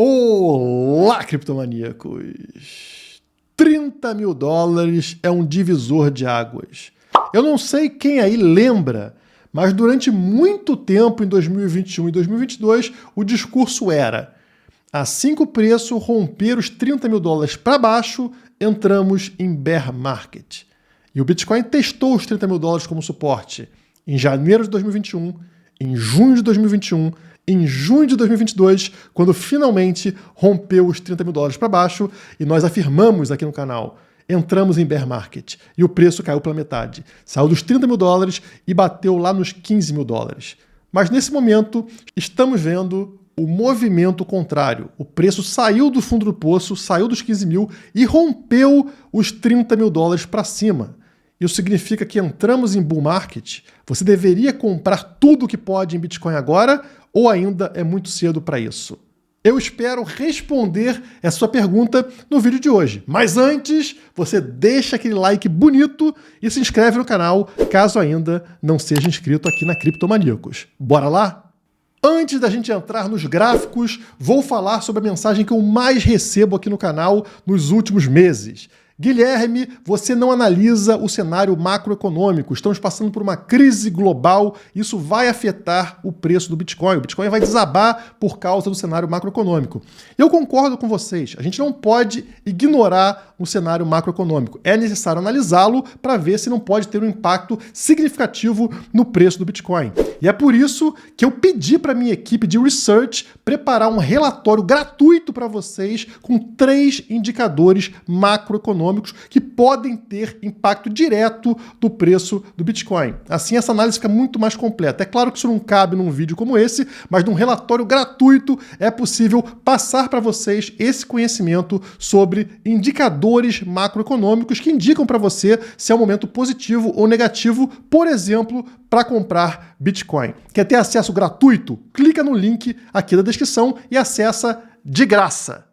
Olá, criptomaníacos! 30 mil dólares é um divisor de águas. Eu não sei quem aí lembra, mas durante muito tempo, em 2021 e 2022, o discurso era: assim que o preço romper os 30 mil dólares para baixo, entramos em bear market. E o Bitcoin testou os 30 mil dólares como suporte em janeiro de 2021, em junho de 2021, em junho de 2022, quando finalmente rompeu os 30 mil dólares para baixo, e nós afirmamos aqui no canal: entramos em bear market. E o preço caiu pela metade. Saiu dos 30 mil dólares e bateu lá nos 15 mil dólares. Mas nesse momento, estamos vendo o movimento contrário. O preço saiu do fundo do poço, saiu dos 15 mil e rompeu os 30 mil dólares para cima. Isso significa que entramos em bull market. Você deveria comprar tudo que pode em Bitcoin agora ou ainda é muito cedo para isso? Eu espero responder essa sua pergunta no vídeo de hoje. Mas antes, você deixa aquele like bonito e se inscreve no canal, caso ainda não seja inscrito aqui na Criptomaníacos. Bora lá? Antes da gente entrar nos gráficos, vou falar sobre a mensagem que eu mais recebo aqui no canal nos últimos meses. Guilherme, você não analisa o cenário macroeconômico. Estamos passando por uma crise global. Isso vai afetar o preço do Bitcoin. O Bitcoin vai desabar por causa do cenário macroeconômico. Eu concordo com vocês. A gente não pode ignorar o cenário macroeconômico. É necessário analisá-lo para ver se não pode ter um impacto significativo no preço do Bitcoin. E é por isso que eu pedi para a minha equipe de research preparar um relatório gratuito para vocês com 3 indicadores macroeconômicos que podem ter impacto direto do preço do Bitcoin. Assim, essa análise fica muito mais completa. É claro que isso não cabe num vídeo como esse, mas num relatório gratuito é possível passar para vocês esse conhecimento sobre indicadores macroeconômicos que indicam para você se é um momento positivo ou negativo, por exemplo, para comprar Bitcoin. Quer ter acesso gratuito? Clica no link aqui da descrição e acessa de graça.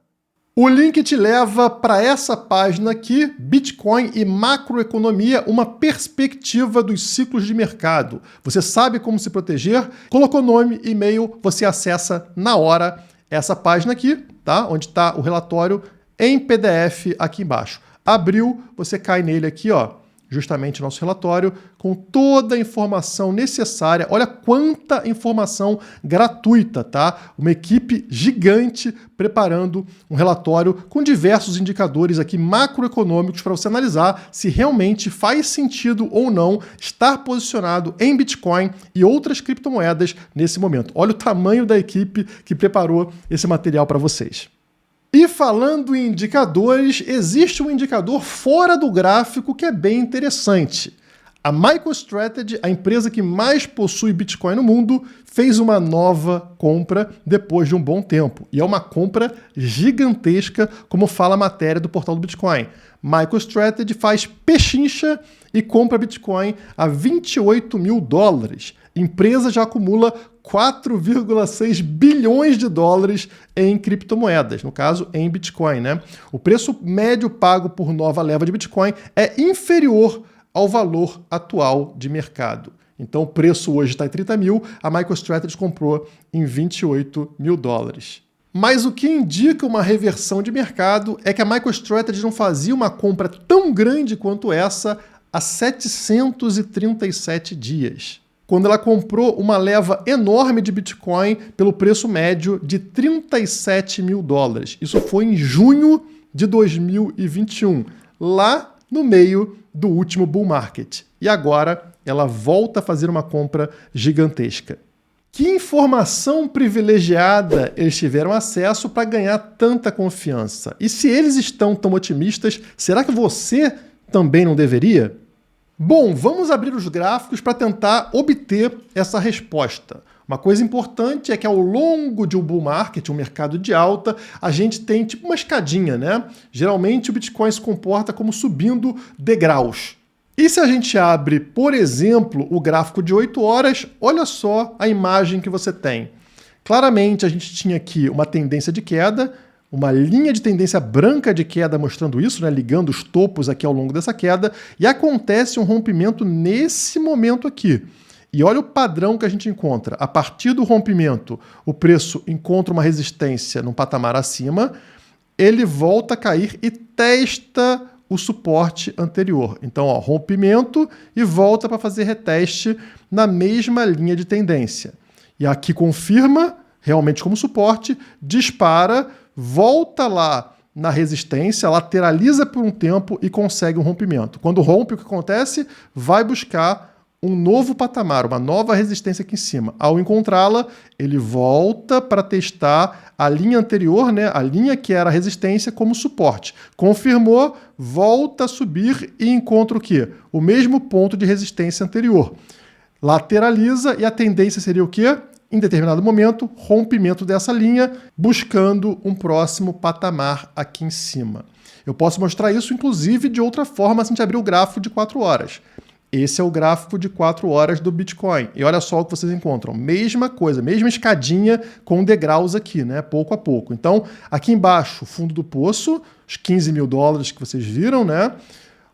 O link te leva para essa página aqui, Bitcoin e macroeconomia, uma perspectiva dos ciclos de mercado. Você sabe como se proteger? Colocou nome, e-mail, você acessa na hora essa página aqui, tá? Onde está o relatório em PDF aqui embaixo. Abriu, você cai nele aqui, ó. Justamente o nosso relatório, com toda a informação necessária. Olha quanta informação gratuita, tá? Uma equipe gigante preparando um relatório com diversos indicadores aqui macroeconômicos para você analisar se realmente faz sentido ou não estar posicionado em Bitcoin e outras criptomoedas nesse momento. Olha o tamanho da equipe que preparou esse material para vocês. E falando em indicadores, existe um indicador fora do gráfico que é bem interessante. A MicroStrategy, a empresa que mais possui Bitcoin no mundo, fez uma nova compra depois de um bom tempo. E é uma compra gigantesca, como fala a matéria do portal do Bitcoin. MicroStrategy faz pechincha e compra Bitcoin a 28 mil dólares. Empresa já acumula 4,6 bilhões de dólares em criptomoedas, no caso em Bitcoin, né? O preço médio pago por nova leva de Bitcoin é inferior ao valor atual de mercado. Então o preço hoje está em 30 mil, a MicroStrategy comprou em 28 mil dólares. Mas o que indica uma reversão de mercado é que a MicroStrategy não fazia uma compra tão grande quanto essa há 737 dias. Quando ela comprou uma leva enorme de Bitcoin pelo preço médio de 37 mil dólares. Isso foi em junho de 2021, lá no meio do último bull market. E agora ela volta a fazer uma compra gigantesca. Que informação privilegiada eles tiveram acesso para ganhar tanta confiança? E se eles estão tão otimistas, será que você também não deveria? Bom, vamos abrir os gráficos para tentar obter essa resposta. Uma coisa importante é que ao longo de um bull market, um mercado de alta, a gente tem tipo uma escadinha, né? Geralmente o Bitcoin se comporta como subindo degraus. E se a gente abre, por exemplo, o gráfico de 8 horas, olha só a imagem que você tem. Claramente a gente tinha aqui uma tendência de queda, uma linha de tendência branca de queda mostrando isso, né, ligando os topos aqui ao longo dessa queda, e acontece um rompimento nesse momento aqui. E olha o padrão que a gente encontra. A partir do rompimento, o preço encontra uma resistência num patamar acima, ele volta a cair e testa o suporte anterior. Então, ó, rompimento e volta para fazer reteste na mesma linha de tendência. E aqui confirma, realmente como suporte, dispara, volta lá na resistência, lateraliza por um tempo e consegue um rompimento. Quando rompe, o que acontece? Vai buscar um novo patamar, uma nova resistência aqui em cima. Ao encontrá-la, ele volta para testar a linha anterior, né, a linha que era a resistência, como suporte. Confirmou, volta a subir e encontra o quê? O mesmo ponto de resistência anterior. Lateraliza e a tendência seria o quê? Em determinado momento, rompimento dessa linha, buscando um próximo patamar aqui em cima. Eu posso mostrar isso, inclusive, de outra forma, se a gente abrir o gráfico de 4 horas. Esse é o gráfico de 4 horas do Bitcoin. E olha só o que vocês encontram. Mesma coisa, mesma escadinha com degraus aqui, né? Pouco a pouco. Então, aqui embaixo, fundo do poço, os 15 mil dólares que vocês viram, né?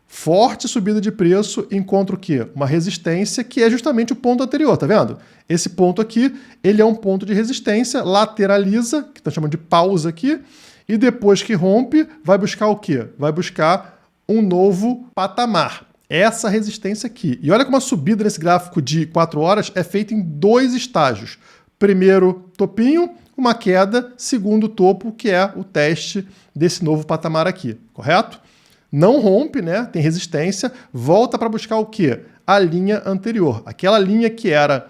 Forte subida de preço, encontra o quê? Uma resistência que é justamente o ponto anterior, tá vendo? Esse ponto aqui, ele é um ponto de resistência, lateraliza, que estão chamando de pausa aqui, e depois que rompe, vai buscar o quê? Vai buscar um novo patamar. Essa resistência aqui. E olha como a subida nesse gráfico de 4 horas é feita em 2 estágios. Primeiro topinho, uma queda. Segundo topo, que é o teste desse novo patamar aqui, correto? Não rompe, né? Tem resistência. Volta para buscar o quê? A linha anterior. Aquela linha que era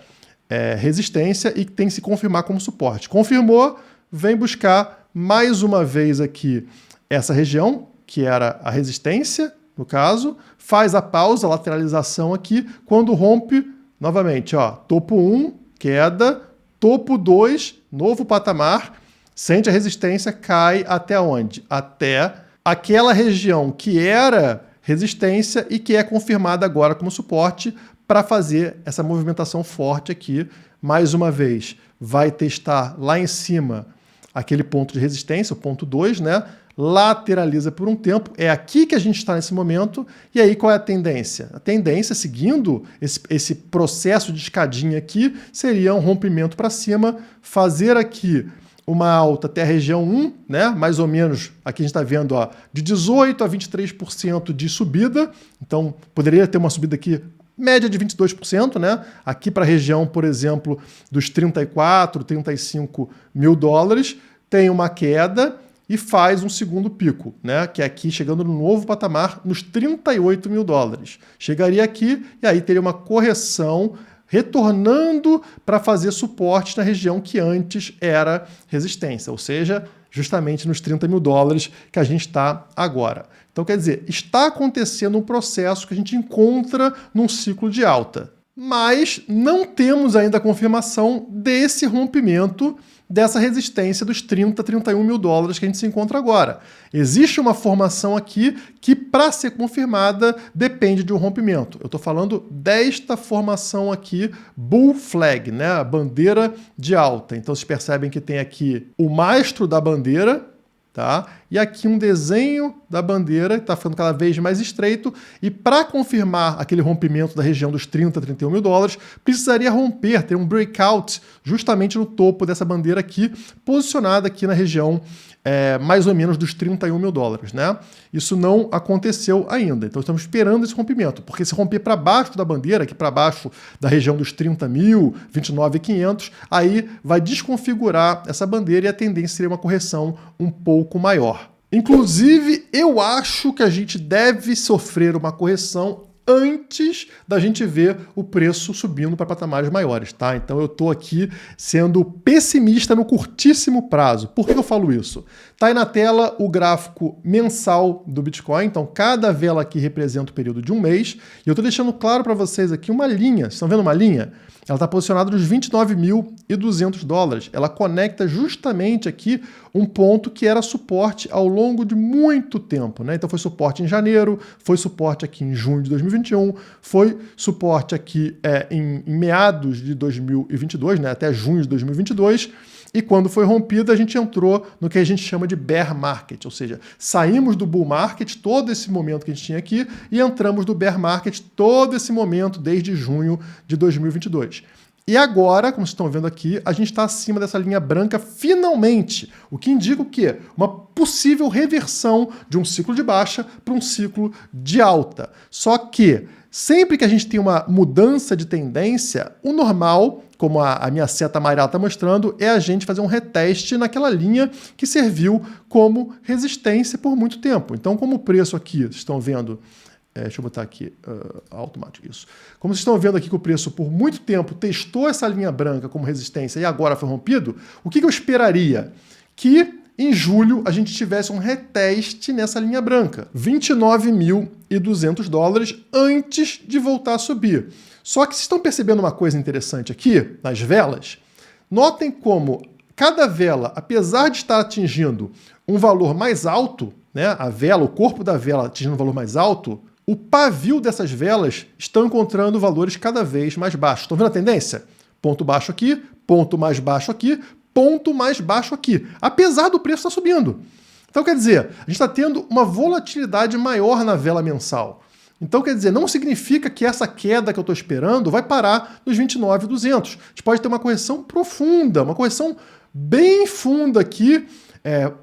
resistência e que tem que se confirmar como suporte. Confirmou, vem buscar mais uma vez aqui essa região, que era a resistência, no caso, faz a pausa, a lateralização aqui, quando rompe, novamente, ó, topo 1, queda, topo 2, novo patamar, sente a resistência, cai até onde? Até aquela região que era resistência e que é confirmada agora como suporte para fazer essa movimentação forte aqui. Mais uma vez, vai testar lá em cima aquele ponto de resistência, o ponto 2, né? Lateraliza por um tempo, é aqui que a gente está nesse momento, e aí qual é a tendência? A tendência, seguindo esse processo de escadinha aqui, seria um rompimento para cima, fazer aqui uma alta até a região 1, né? Mais ou menos, aqui a gente está vendo ó, de 18% a 23% de subida, então poderia ter uma subida aqui média de 22%, né? Aqui para a região, por exemplo, dos 34, 35 mil dólares, tem uma queda e faz um segundo pico, né? Que é aqui chegando no novo patamar, nos 38 mil dólares. Chegaria aqui e aí teria uma correção retornando para fazer suporte na região que antes era resistência, ou seja, justamente nos 30 mil dólares que a gente está agora. Então, quer dizer, está acontecendo um processo que a gente encontra num ciclo de alta, mas não temos ainda a confirmação desse rompimento dessa resistência dos 30, 31 mil dólares que a gente se encontra agora. Existe uma formação aqui que, para ser confirmada, depende de um rompimento. Eu estou falando desta formação aqui, Bull Flag, né? A bandeira de alta. Então, vocês percebem que tem aqui o mastro da bandeira, tá? E aqui um desenho da bandeira, que está ficando cada vez mais estreito, e para confirmar aquele rompimento da região dos 30, 31 mil dólares, precisaria romper, ter um breakout justamente no topo dessa bandeira aqui, posicionada aqui na região mais ou menos dos 31 mil dólares, né? Isso não aconteceu ainda, então estamos esperando esse rompimento, porque se romper para baixo da bandeira, aqui para baixo da região dos 30 mil, 29.500, aí vai desconfigurar essa bandeira e a tendência seria uma correção um pouco maior. Inclusive, eu acho que a gente deve sofrer uma correção antes da gente ver o preço subindo para patamares maiores, tá? Então eu estou aqui sendo pessimista no curtíssimo prazo. Por que eu falo isso? Tá aí na tela o gráfico mensal do Bitcoin, então cada vela aqui representa o período de um mês, e eu estou deixando claro para vocês aqui uma linha, vocês estão vendo uma linha? Ela está posicionada nos 29.200 dólares. Ela conecta justamente aqui um ponto que era suporte ao longo de muito tempo, né? Então foi suporte em janeiro, foi suporte aqui em junho de 2021, foi suporte aqui em meados de 2022, né? Até junho de 2022, e quando foi rompida a gente entrou no que a gente chama de bear market, ou seja, saímos do bull market, todo esse momento que a gente tinha aqui, e entramos no bear market todo esse momento desde junho de 2022. E agora, como vocês estão vendo aqui, a gente está acima dessa linha branca finalmente, o que indica o quê? Uma possível reversão de um ciclo de baixa para um ciclo de alta. Só que, sempre que a gente tem uma mudança de tendência, o normal, como a minha seta amarela está mostrando, é a gente fazer um reteste naquela linha que serviu como resistência por muito tempo. Então, como o preço aqui, vocês estão vendo... deixa eu botar aqui, automático, isso. Como vocês estão vendo aqui que o preço por muito tempo testou essa linha branca como resistência e agora foi rompido, o que eu esperaria? Que em julho a gente tivesse um reteste nessa linha branca, 29.200 dólares antes de voltar a subir. Só que vocês estão percebendo uma coisa interessante aqui, nas velas? Notem como cada vela, apesar de estar atingindo um valor mais alto, né, a vela, o corpo da vela atingindo um valor mais alto, o pavio dessas velas estão encontrando valores cada vez mais baixos. Estão vendo a tendência? Ponto baixo aqui, ponto mais baixo aqui, ponto mais baixo aqui. Apesar do preço estar subindo. Então, quer dizer, a gente está tendo uma volatilidade maior na vela mensal. Então, quer dizer, não significa que essa queda que eu estou esperando vai parar nos 29.200. A gente pode ter uma correção profunda, uma correção bem funda aqui,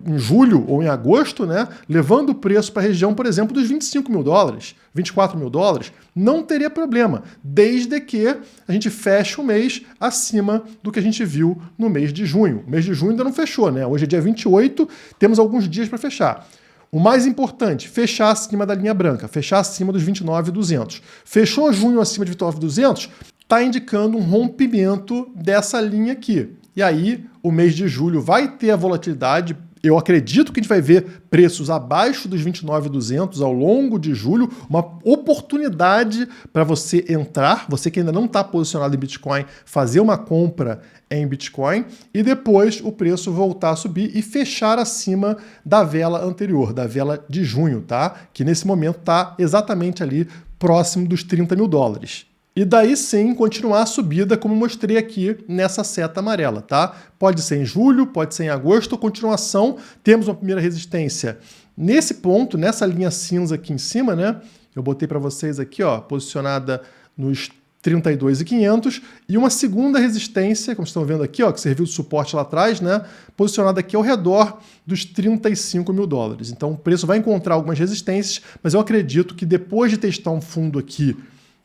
em julho ou em agosto, né, levando o preço para a região, por exemplo, dos 25 mil dólares, 24 mil dólares, não teria problema, desde que a gente feche o mês acima do que a gente viu no mês de junho. O mês de junho ainda não fechou, né? Hoje é dia 28, temos alguns dias para fechar. O mais importante, fechar acima da linha branca, fechar acima dos 29.200. Fechou junho acima de 29.200, está indicando um rompimento dessa linha aqui. E aí, o mês de julho vai ter a volatilidade. Eu acredito que a gente vai ver preços abaixo dos 29.200 ao longo de julho, uma oportunidade para você entrar, você que ainda não está posicionado em Bitcoin, fazer uma compra em Bitcoin e depois o preço voltar a subir e fechar acima da vela anterior, da vela de junho, tá? Que nesse momento está exatamente ali próximo dos 30 mil dólares. E daí sim continuar a subida, como mostrei aqui nessa seta amarela, tá? Pode ser em julho, pode ser em agosto, continuação. Temos uma primeira resistência nesse ponto, nessa linha cinza aqui em cima, né? Eu botei para vocês aqui, ó, posicionada nos 32.500 e uma segunda resistência, como estão vendo aqui, ó, que serviu de suporte lá atrás, né? Posicionada aqui ao redor dos 35 mil dólares. Então o preço vai encontrar algumas resistências, mas eu acredito que depois de testar um fundo aqui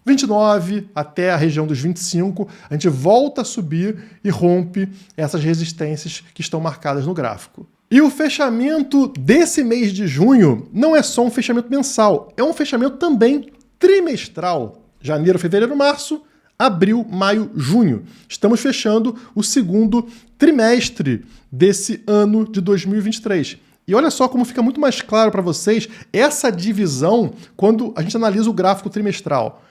29 até a região dos 25, a gente volta a subir e rompe essas resistências que estão marcadas no gráfico. E o fechamento desse mês de junho não é só um fechamento mensal, é um fechamento também trimestral. Janeiro, fevereiro, março, abril, maio, junho. Estamos fechando o segundo trimestre desse ano de 2023. E olha só como fica muito mais claro para vocês essa divisão quando a gente analisa o gráfico trimestral.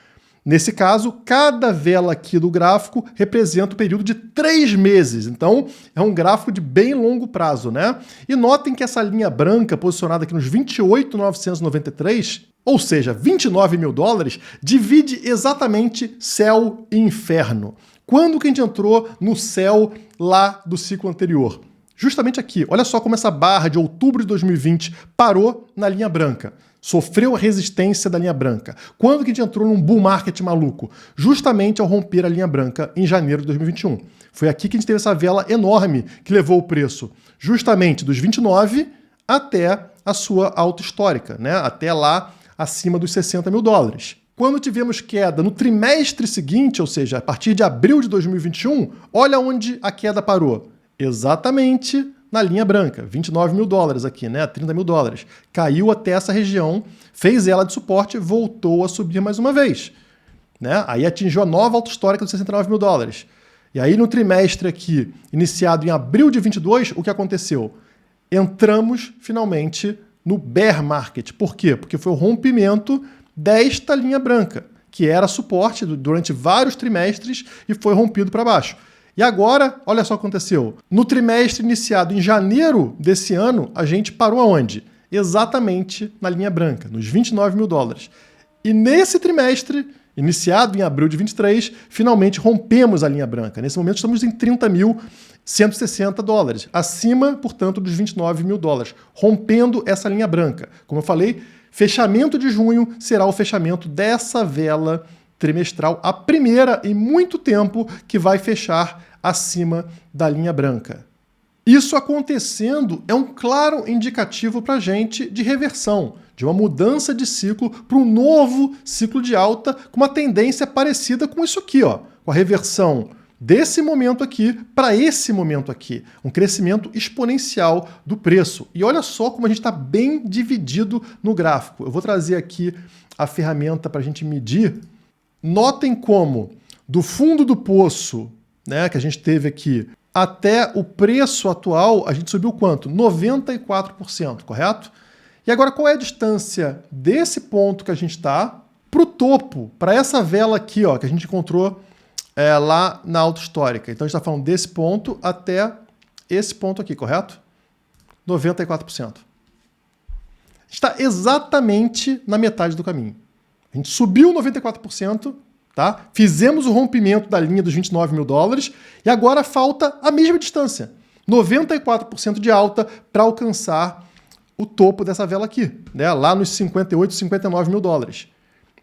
Nesse caso, cada vela aqui do gráfico representa o período de 3 meses. Então, é um gráfico de bem longo prazo, né? E notem que essa linha branca, posicionada aqui nos 28.993, ou seja, 29 mil dólares, divide exatamente céu e inferno. Quando que a gente entrou no céu lá do ciclo anterior? Justamente aqui. Olha só como essa barra de outubro de 2020 parou na linha branca. Sofreu a resistência da linha branca. Quando que a gente entrou num bull market maluco? Justamente ao romper a linha branca em janeiro de 2021. Foi aqui que a gente teve essa vela enorme que levou o preço justamente dos 29 até a sua alta histórica, né? Até lá acima dos 60 mil dólares. Quando tivemos queda no trimestre seguinte, ou seja, a partir de abril de 2021, olha onde a queda parou. Exatamente na linha branca, 29 mil dólares aqui, né? 30 mil dólares. Caiu até essa região, fez ela de suporte, voltou a subir mais uma vez, né? Aí atingiu a nova alta histórica dos 69 mil dólares. E aí no trimestre aqui, iniciado em abril de 22, o que aconteceu? Entramos finalmente no bear market. Por quê? Porque foi o rompimento desta linha branca, que era suporte durante vários trimestres e foi rompido para baixo. E agora, olha só o que aconteceu. No trimestre iniciado em janeiro desse ano, a gente parou aonde? Exatamente na linha branca, nos 29 mil dólares. E nesse trimestre, iniciado em abril de 23, finalmente rompemos a linha branca. Nesse momento estamos em 30 mil 160 dólares, acima, portanto, dos 29 mil dólares, rompendo essa linha branca. Como eu falei, fechamento de junho será o fechamento dessa vela trimestral, a primeira em muito tempo que vai fechar acima da linha branca. Isso acontecendo é um claro indicativo para a gente de reversão, de uma mudança de ciclo para um novo ciclo de alta com uma tendência parecida com isso aqui, ó, com a reversão desse momento aqui para esse momento aqui. Um crescimento exponencial do preço. E olha só como a gente está bem dividido no gráfico. Eu vou trazer aqui a ferramenta para a gente medir. Notem como do fundo do poço, né, que a gente teve aqui, até o preço atual, a gente subiu quanto? 94%, correto? E agora qual é a distância desse ponto que a gente está para o topo, para essa vela aqui, ó, que a gente encontrou lá na alta histórica. Então a gente está falando desse ponto até esse ponto aqui, correto? 94%. Está exatamente na metade do caminho. A gente subiu 94%, tá? Fizemos o rompimento da linha dos 29 mil dólares e agora falta a mesma distância. 94% de alta para alcançar o topo dessa vela aqui, né? Lá nos 58, 59 mil dólares.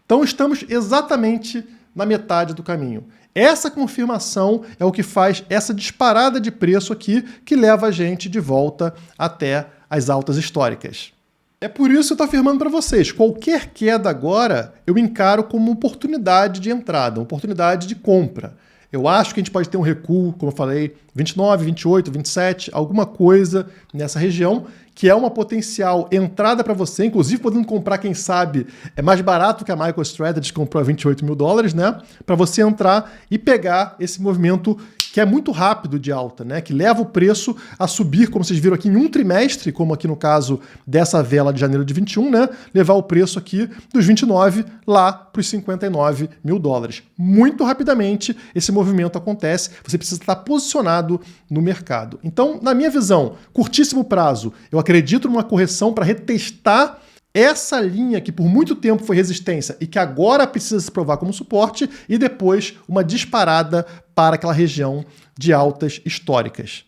Então estamos exatamente na metade do caminho. Essa confirmação é o que faz essa disparada de preço aqui que leva a gente de volta até as altas históricas. É por isso que eu estou afirmando para vocês, qualquer queda agora eu encaro como oportunidade de entrada, oportunidade de compra. Eu acho que a gente pode ter um recuo, como eu falei, 29, 28, 27, alguma coisa nessa região, que é uma potencial entrada para você, inclusive podendo comprar, quem sabe, é mais barato que a MicroStrategy comprou a 28 mil dólares, né? Para você entrar e pegar esse movimento que é muito rápido de alta, né? Que leva o preço a subir, como vocês viram aqui, em um trimestre, como aqui no caso dessa vela de janeiro de 21, né? Levar o preço aqui dos 29 lá para os 59 mil dólares. Muito rapidamente esse movimento acontece, você precisa estar posicionado no mercado. Então, na minha visão, curtíssimo prazo, eu acredito numa correção para retestar essa linha que por muito tempo foi resistência e que agora precisa se provar como suporte e depois uma disparada para aquela região de altas históricas.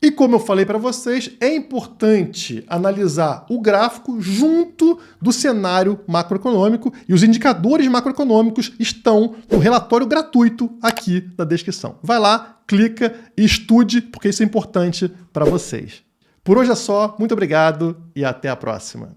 E como eu falei para vocês, é importante analisar o gráfico junto do cenário macroeconômico e os indicadores macroeconômicos estão no relatório gratuito aqui na descrição. Vai lá, clica e estude, porque isso é importante para vocês. Por hoje é só, muito obrigado e até a próxima.